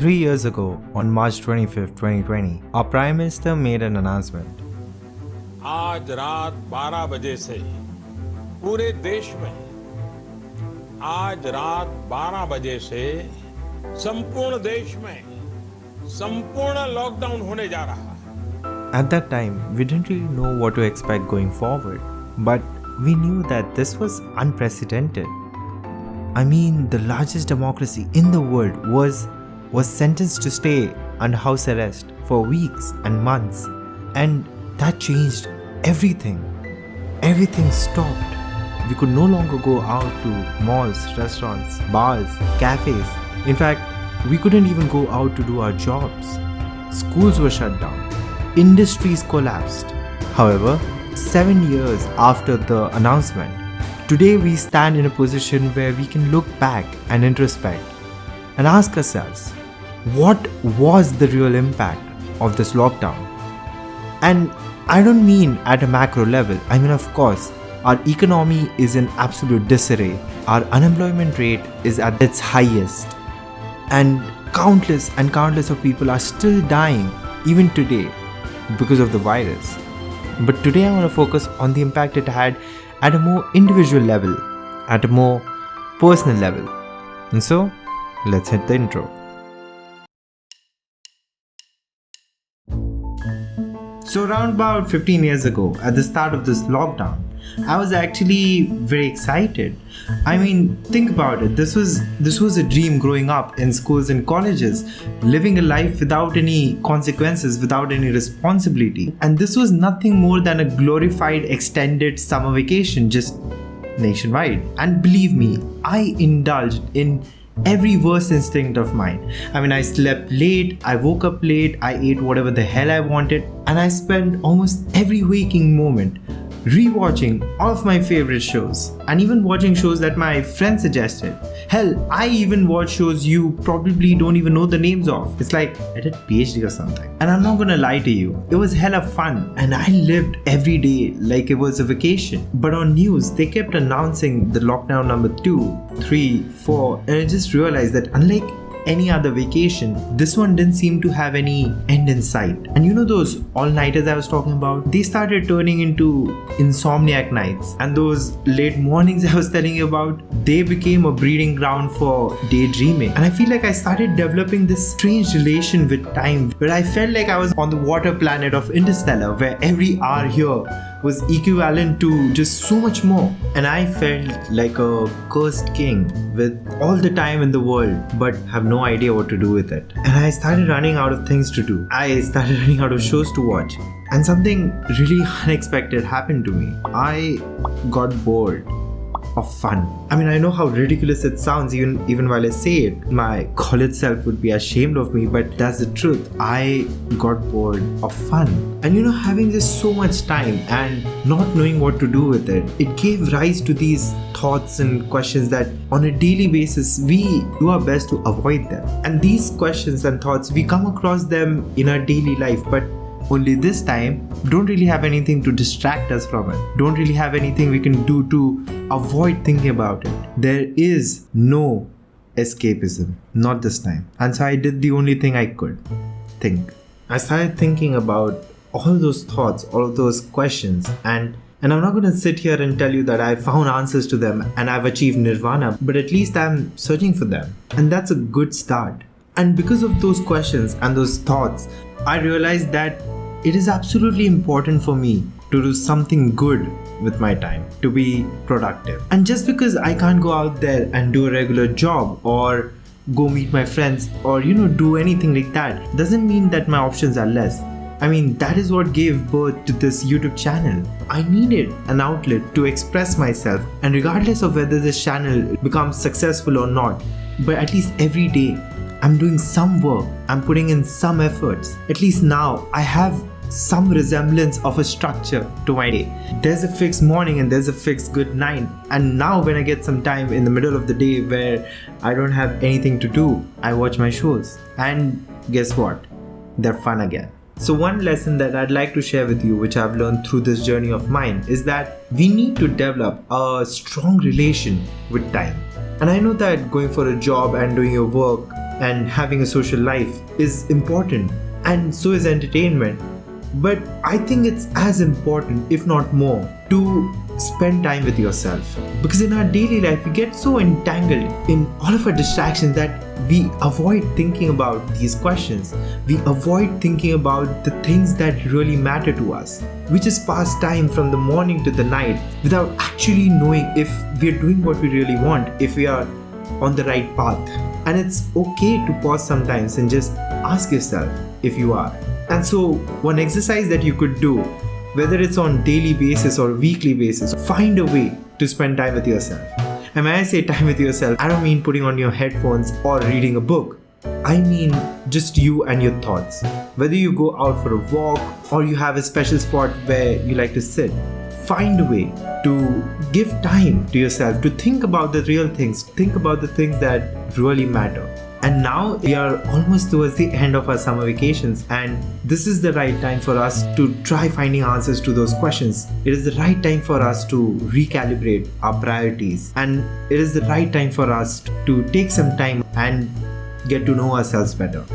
3 years ago, on March 25th, 2020, our Prime Minister made an announcement. आज रात 12 बजे से पूरे देश में आज रात 12 बजे से संपूर्ण देश में संपूर्ण लॉकडाउन होने जा रहा है. At that time, we didn't really know what to expect going forward, but we knew that this was unprecedented. I mean, the largest democracy in the world was sentenced to stay under house arrest for weeks and months, and that changed everything. Everything stopped. We could no longer go out to malls, restaurants, bars, cafes. In fact, we couldn't even go out to do our jobs. Schools were shut down. Industries collapsed. However, 7 years after the announcement, today we stand in a position where we can look back and introspect and ask ourselves, what was the real impact of this lockdown? And I don't mean at a macro level. I mean, of course, our economy is in absolute disarray. Our unemployment rate is at its highest. And countless of people are still dying even today because of the virus. But today I want to focus on the impact it had at a more individual level, at a more personal level. And so, let's hit the intro. So around about 15 years ago, at the start of this lockdown, I was actually very excited. I mean, think about it. This was a dream growing up in schools and colleges, living a life without any consequences, without any responsibility. And this was nothing more than a glorified extended summer vacation, just nationwide. And believe me, I indulged in every worst instinct of mine. I mean, I slept late, I woke up late, I ate whatever the hell I wanted, and I spent almost every waking moment rewatching all of my favorite shows and even watching shows that my friends suggested. Hell, I even watch shows you probably don't even know the names of. It's like I did PhD or something. And I'm not gonna lie to you, it was hella fun and I lived every day like it was a vacation. But on news, they kept announcing the lockdown number 2, 3, 4, and I just realized that unlike any other vacation, this one didn't seem to have any end in sight. And you know those all-nighters I was talking about? They started turning into insomniac nights. And those late mornings I was telling you about, they became a breeding ground for daydreaming. And I feel like I started developing this strange relation with time, where I felt like I was on the water planet of Interstellar, where every hour here was equivalent to just so much more. And I felt like a cursed king with all the time in the world but have no idea what to do with it. And I started running out of things to do. I started running out of shows to watch. And something really unexpected happened to me. I got bored of fun. I mean, I know how ridiculous it sounds even while I say it. My college self would be ashamed of me, but that's the truth. I got bored of fun. And you know, having just so much time and not knowing what to do with it, it gave rise to these thoughts and questions that on a daily basis we do our best to avoid them. And these questions and thoughts, we come across them in our daily life, but only this time don't really have anything to distract us from it. Don't really have anything we can do to avoid thinking about it. There is no escapism, not this time. And so I did the only thing I could think. I started thinking about all those thoughts, all of those questions, and I'm not going to sit here and tell you that I found answers to them and I've achieved nirvana, but at least I'm searching for them. And that's a good start. And because of those questions and those thoughts, I realized that it is absolutely important for me to do something good with my time, to be productive. And just because I can't go out there and do a regular job or go meet my friends or do anything like that, doesn't mean that my options are less. I mean, that is what gave birth to this YouTube channel. I needed an outlet to express myself, and regardless of whether this channel becomes successful or not, but at least every day I'm doing some work, I'm putting in some efforts. At least now I have some resemblance of a structure to my day. There's a fixed morning and there's a fixed good night. And now when I get some time in the middle of the day where I don't have anything to do, I watch my shows. And guess what? They're fun again. So one lesson that I'd like to share with you, which I've learned through this journey of mine, is that we need to develop a strong relation with time. And I know that going for a job and doing your work and having a social life is important, and so is entertainment. But I think it's as important, if not more, to spend time with yourself. Because in our daily life, we get so entangled in all of our distractions that we avoid thinking about these questions. We avoid thinking about the things that really matter to us. We just pass time from the morning to the night without actually knowing if we're doing what we really want, if we are on the right path. And it's okay to pause sometimes and just ask yourself if you are. And so, one exercise that you could do, whether it's on daily basis or weekly basis, find a way to spend time with yourself. And when I say time with yourself, I don't mean putting on your headphones or reading a book. I mean just you and your thoughts. Whether you go out for a walk or you have a special spot where you like to sit, find a way to give time to yourself, to think about the real things, think about the things that really matter. And now we are almost towards the end of our summer vacations, and this is the right time for us to try finding answers to those questions. It is the right time for us to recalibrate our priorities, and it is the right time for us to take some time and get to know ourselves better.